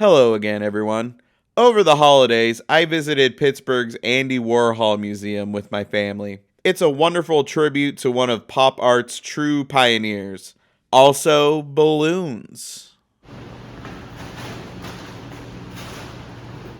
Hello again, everyone. Over the holidays, I visited Pittsburgh's Andy Warhol Museum with my family. It's a wonderful tribute to one of pop art's true pioneers. Also, balloons.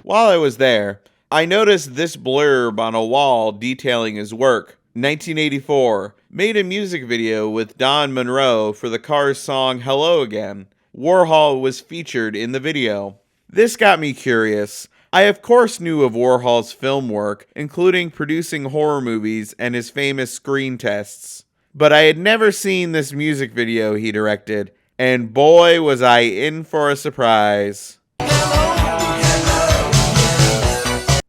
While I was there, I noticed this blurb on a wall detailing his work. 1984, made a music video with Don Monroe for the Cars song Hello Again. Warhol was featured in the video. This got me curious. I of course knew of Warhol's film work, including producing horror movies and his famous screen tests. But I had never seen this music video he directed, and boy was I in for a surprise.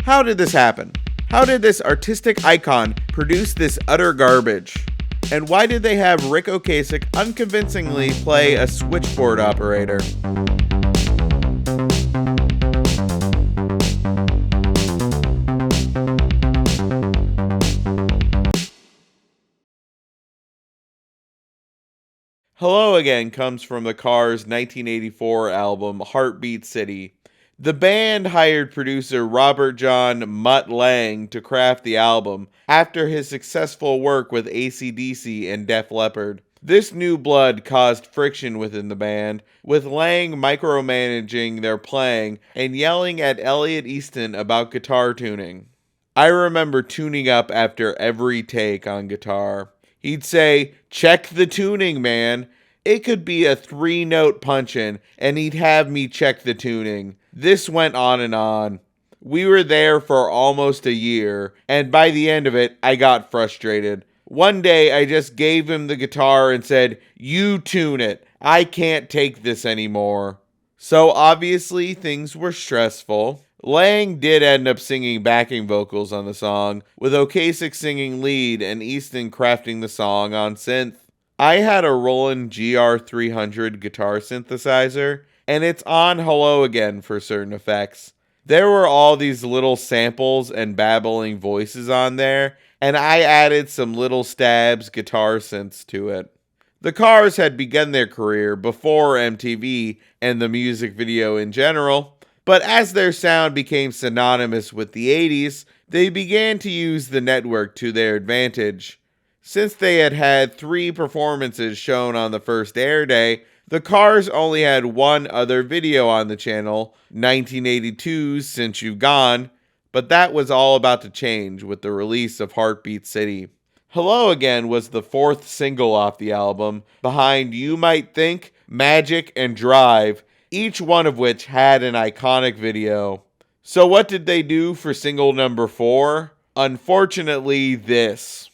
How did this happen? How did this artistic icon produce this utter garbage? And why did they have Rick Ocasek unconvincingly play a switchboard operator? Hello Again comes from the Cars' 1984 album Heartbeat City. The band hired producer Robert John Mutt Lang to craft the album after his successful work with AC/DC and Def Leppard. This new blood caused friction within the band, with Lang micromanaging their playing and yelling at Elliot Easton about guitar tuning. I remember tuning up after every take on guitar. He'd say, "Check the tuning, man." It could be a 3-note punch-in, and he'd have me check the tuning. This went on and on. We were there for almost a year, and by the end of it, I got frustrated. One day, I just gave him the guitar and said, "You tune it. I can't take this anymore." So obviously, things were stressful. Lang did end up singing backing vocals on the song, with Ocasek singing lead and Easton crafting the song on synth. I had a Roland GR300 guitar synthesizer, and it's on Hello Again for certain effects. There were all these little samples and babbling voices on there, and I added some little stabs guitar synths to it. The Cars had begun their career before MTV and the music video in general, but as their sound became synonymous with the 80s, they began to use the network to their advantage. Since they had had 3 performances shown on the first air day, the Cars only had one other video on the channel, 1982's Since You've Gone, but that was all about to change with the release of Heartbeat City. Hello Again was the 4th single off the album, behind You Might Think, Magic, and Drive, each one of which had an iconic video. So what did they do for single number 4? Unfortunately, this.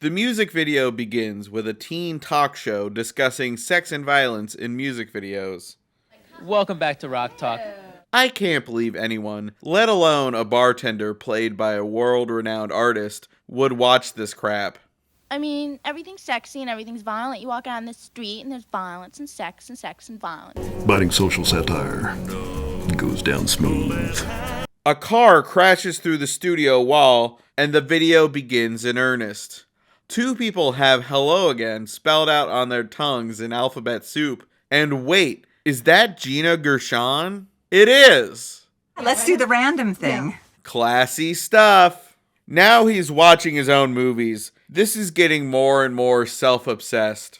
The music video begins with a teen talk show discussing sex and violence in music videos. Welcome back to Rock Talk. I can't believe anyone, let alone a bartender played by a world-renowned artist, would watch this crap. I mean, everything's sexy and everything's violent. You walk out on the street and there's violence and sex and violence. Biting social satire goes down smooth. A car crashes through the studio wall and the video begins in earnest. 2 people have Hello Again spelled out on their tongues in alphabet soup. And wait, is that Gina Gershon? It is! Let's do the random thing. Classy stuff. Now he's watching his own movies. This is getting more and more self-obsessed.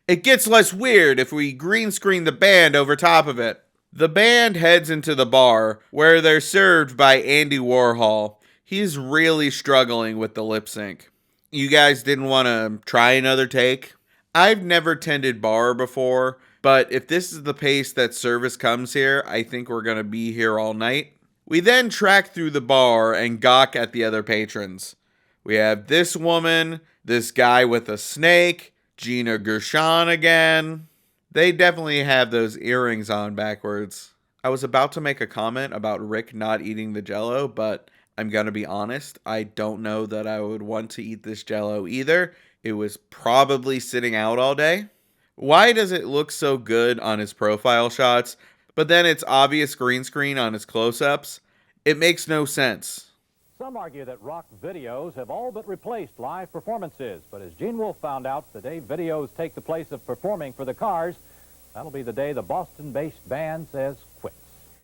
It gets less weird if we green screen the band over top of it. The band heads into the bar, where they're served by Andy Warhol. He's really struggling with the lip sync. You guys didn't want to try another take? I've never tended bar before, but if this is the pace that service comes here, I think we're going to be here all night. We then track through the bar and gawk at the other patrons. We have this woman, this guy with a snake, Gina Gershon again. They definitely have those earrings on backwards. I was about to make a comment about Rick not eating the Jell-O, but I'm going to be honest, I don't know that I would want to eat this Jell-O either. It was probably sitting out all day. Why does it look so good on his profile shots, but then it's obvious green screen on his close-ups? It makes no sense. Some argue that rock videos have all but replaced live performances, but as Gene Wolfe found out, the day videos take the place of performing for the Cars, that'll be the day the Boston-based band says quits.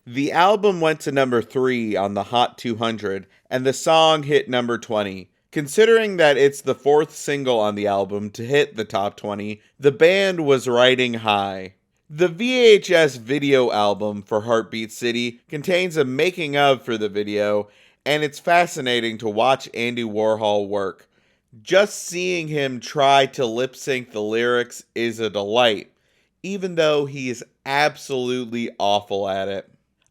The album went to number 3 on the Hot 200, and the song hit number 20. Considering that it's the 4th single on the album to hit the top 20, the band was riding high. The VHS video album for Heartbeat City contains a making of for the video, and it's fascinating to watch Andy Warhol work. Just seeing him try to lip sync the lyrics is a delight, even though he is absolutely awful at it.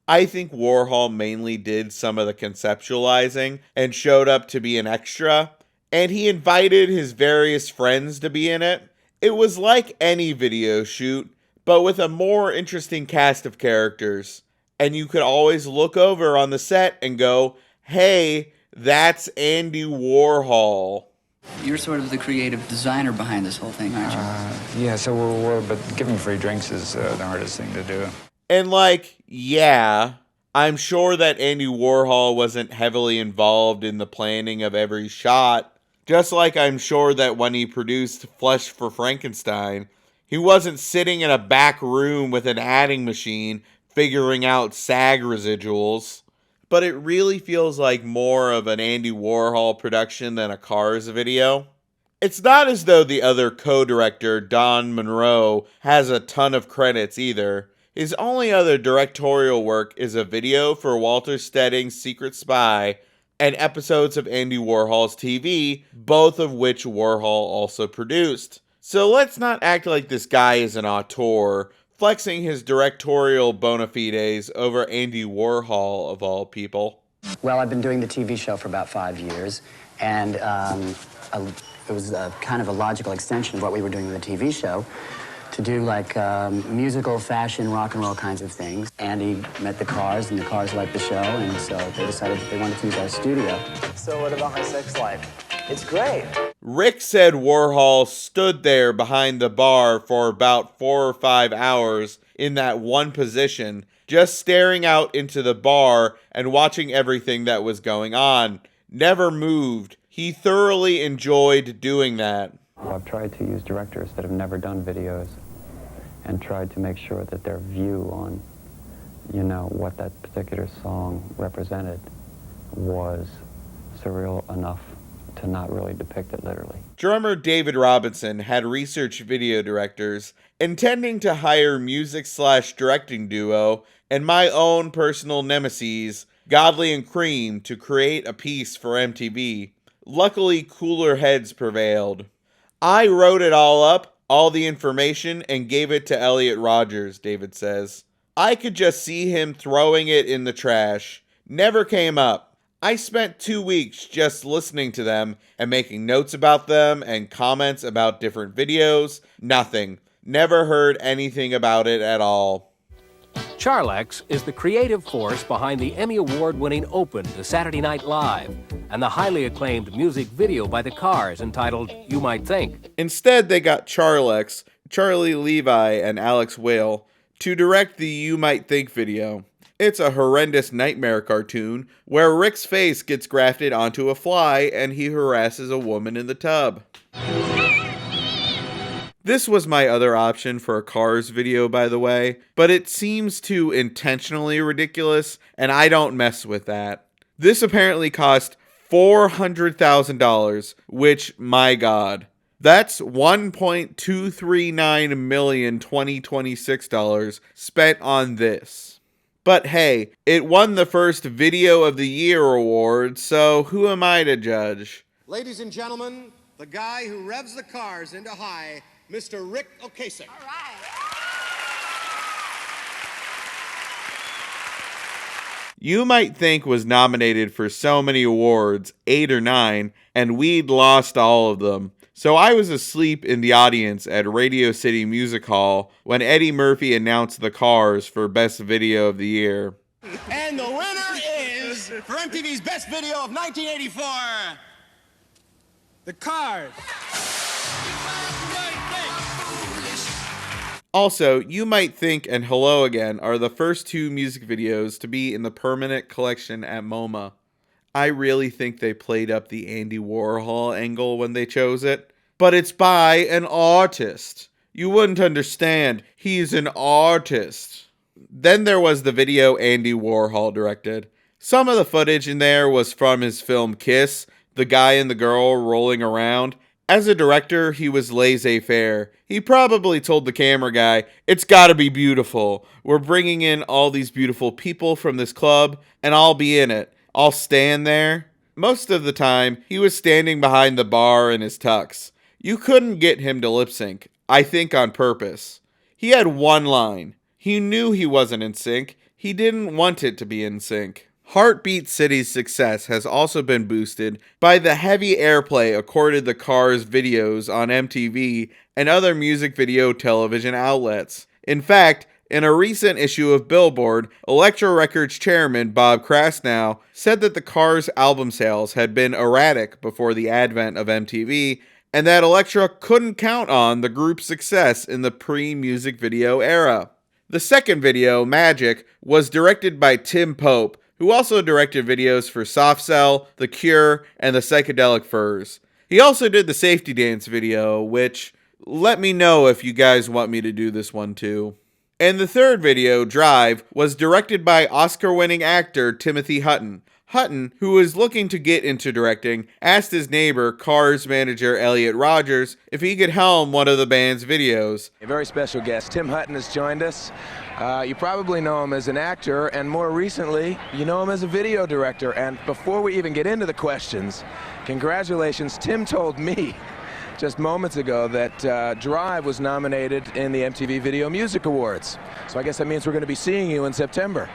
I think Warhol mainly did some of the conceptualizing and showed up to be an extra, and he invited his various friends to be in it. It was like any video shoot, but with a more interesting cast of characters. And you could always look over on the set and go, hey, that's Andy Warhol. You're sort of the creative designer behind this whole thing, aren't you? Yeah, so but giving free drinks is the hardest thing to do. And yeah, I'm sure that Andy Warhol wasn't heavily involved in the planning of every shot, just like I'm sure that when he produced Flesh for Frankenstein, he wasn't sitting in a back room with an adding machine figuring out SAG residuals. But it really feels like more of an Andy Warhol production than a Cars video. It's not as though the other co-director, Don Monroe, has a ton of credits either. His only other directorial work is a video for Walter Stedding's Secret Spy and episodes of Andy Warhol's TV, both of which Warhol also produced. So let's not act like this guy is an auteur, flexing his directorial bona fides over Andy Warhol, of all people. Well, I've been doing the TV show for about 5 years, and it was kind of a logical extension of what we were doing in the TV show, to do musical, fashion, rock and roll kinds of things. Andy met the Cars, and the Cars liked the show, and so they decided that they wanted to use our studio. So what about my sex life? It's great. Rick said Warhol stood there behind the bar for about 4 or 5 hours in that one position, just staring out into the bar and watching everything that was going on. Never moved. He thoroughly enjoyed doing that. I've tried to use directors that have never done videos and tried to make sure that their view on, what that particular song represented was surreal enough to not really depict it literally. Drummer David Robinson had researched video directors, intending to hire music/directing duo and my own personal nemesis, Godley and Cream, to create a piece for MTV. Luckily, cooler heads prevailed. I wrote it all up, all the information, and gave it to Elliot Rogers, David says. I could just see him throwing it in the trash. Never came up. I spent 2 weeks just listening to them and making notes about them and comments about different videos. Nothing. Never heard anything about it at all. Charlex is the creative force behind the Emmy Award-winning Open to Saturday Night Live and the highly acclaimed music video by the Cars entitled You Might Think. Instead, they got Charlex, Charlie Levi, and Alex Whale to direct the You Might Think video. It's a horrendous nightmare cartoon where Rick's face gets grafted onto a fly and he harasses a woman in the tub. This was my other option for a Cars video, by the way, but it seems too intentionally ridiculous, and I don't mess with that. This apparently cost $400,000, which, my God, that's $1.239 million 2026 spent on this. But hey, it won the first Video of the Year award, so who am I to judge? Ladies and gentlemen, the guy who revs the Cars into high, Mr. Rick Ocasek. All right. You Might Think was nominated for so many awards, 8 or 9, and we'd lost all of them. So I was asleep in the audience at Radio City Music Hall when Eddie Murphy announced the Cars for Best Video of the Year. And the winner is, for MTV's Best Video of 1984, The Cars. Also, You Might Think and Hello Again are the first 2 music videos to be in the permanent collection at MoMA. I really think they played up the Andy Warhol angle when they chose it. But it's by an artist. You wouldn't understand. He's an artist. Then there was the video Andy Warhol directed. Some of the footage in there was from his film Kiss, the guy and the girl rolling around. As a director, he was laissez-faire. He probably told the camera guy, "It's gotta be beautiful. We're bringing in all these beautiful people from this club, and I'll be in it. I'll stand there." Most of the time, he was standing behind the bar in his tux. You couldn't get him to lip sync, I think on purpose. He had one line. He knew he wasn't in sync. He didn't want it to be in sync. Heartbeat City's success has also been boosted by the heavy airplay accorded the Cars videos on MTV and other music video television outlets. In fact, in a recent issue of Billboard, Elektra Records chairman Bob Krasnow said that the Cars album sales had been erratic before the advent of MTV, and that Elektra couldn't count on the group's success in the pre-music video era. The second video, Magic, was directed by Tim Pope, who also directed videos for Soft Cell, The Cure, and the Psychedelic Furs. He also did the Safety Dance video, which, let me know if you guys want me to do this one too. And the third video, Drive, was directed by Oscar-winning actor Timothy Hutton. Hutton, who was looking to get into directing, asked his neighbor, Cars manager Elliot Rogers, if he could helm one of the band's videos. A very special guest, Tim Hutton, has joined us. You probably know him as an actor, and more recently, you know him as a video director. And before we even get into the questions, congratulations. Tim told me just moments ago that Drive was nominated in the MTV Video Music Awards. So I guess that means we're going to be seeing you in September.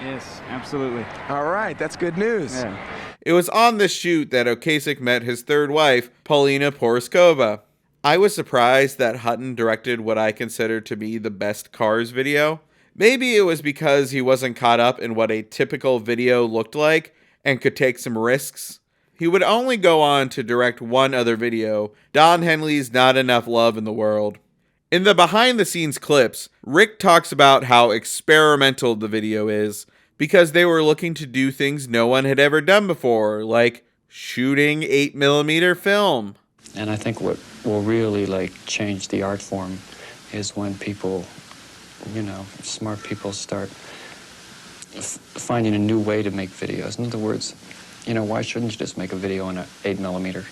Yes, absolutely. All right, that's good news. Yeah. It was on this shoot that Ocasek met his third wife, Paulina Poroskova. I was surprised that Hutton directed what I consider to be the best Cars video. Maybe it was because he wasn't caught up in what a typical video looked like and could take some risks. He would only go on to direct one other video, Don Henley's Not Enough Love in the World. In the behind-the-scenes clips, Rick talks about how experimental the video is because they were looking to do things no one had ever done before, like shooting 8mm film. And I think what will really change the art form is when people, smart people start finding a new way to make videos. In other words, why shouldn't you just make a video on an 8mm?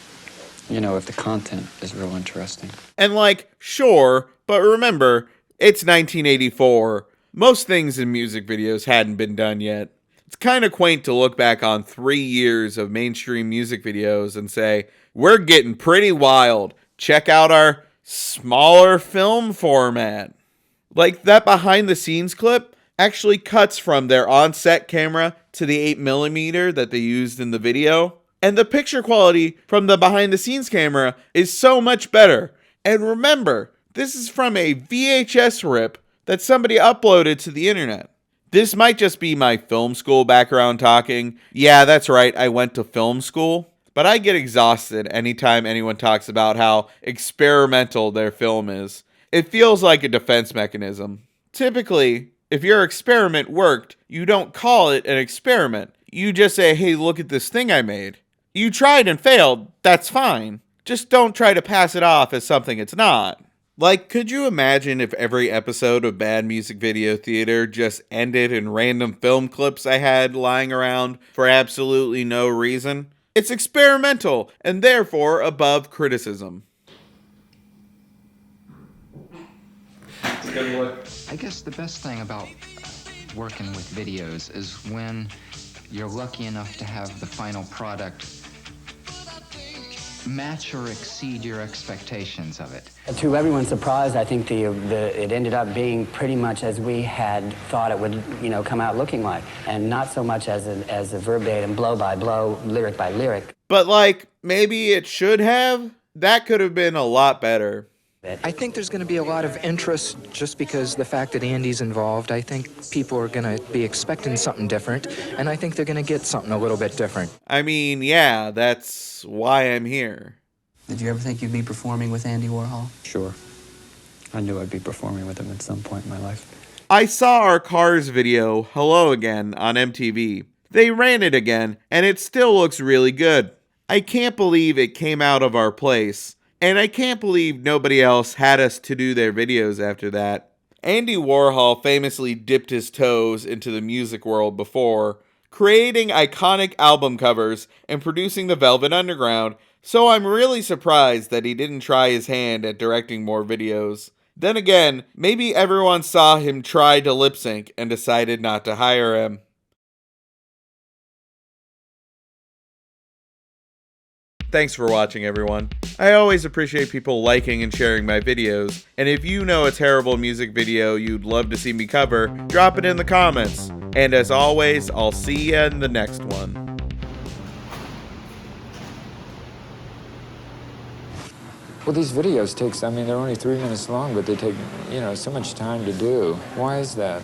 If the content is real interesting. And sure, but remember, it's 1984. Most things in music videos hadn't been done yet. It's kind of quaint to look back on 3 years of mainstream music videos and say, we're getting pretty wild. Check out our smaller film format. That behind the scenes clip actually cuts from their on-set camera to the 8mm that they used in the video. And the picture quality from the behind-the-scenes camera is so much better. And remember, this is from a VHS rip that somebody uploaded to the internet. This might just be my film school background talking. Yeah, that's right, I went to film school. But I get exhausted anytime anyone talks about how experimental their film is. It feels like a defense mechanism. Typically, if your experiment worked, you don't call it an experiment. You just say, hey, look at this thing I made. You tried and failed, that's fine. Just don't try to pass it off as something it's not. Could you imagine if every episode of Bad Music Video Theater just ended in random film clips I had lying around for absolutely no reason? It's experimental and therefore above criticism. I guess the best thing about working with videos is when you're lucky enough to have the final product match or exceed your expectations of it. To everyone's surprise, I think it ended up being pretty much as we had thought it would, come out looking like, and not so much as a verbatim, blow by blow, lyric by lyric. But maybe it should have. That could have been a lot better. I think there's going to be a lot of interest just because the fact that Andy's involved. I think people are going to be expecting something different, and I think they're going to get something a little bit different. I mean, yeah, that's why I'm here. Did you ever think you'd be performing with Andy Warhol? Sure. I knew I'd be performing with him at some point in my life. I saw our Cars video, Hello Again, on MTV. They ran it again, and it still looks really good. I can't believe it came out of our place, and I can't believe nobody else had us to do their videos after that. Andy Warhol famously dipped his toes into the music world before, creating iconic album covers and producing the Velvet Underground, so I'm really surprised that he didn't try his hand at directing more videos. Then again, maybe everyone saw him try to lip sync and decided not to hire him. Thanks for watching, everyone. I always appreciate people liking and sharing my videos, and if you know a terrible music video you'd love to see me cover, drop it in the comments. And as always, I'll see you in the next one. Well, these videos they're only 3 minutes long, but they take, so much time to do. Why is that?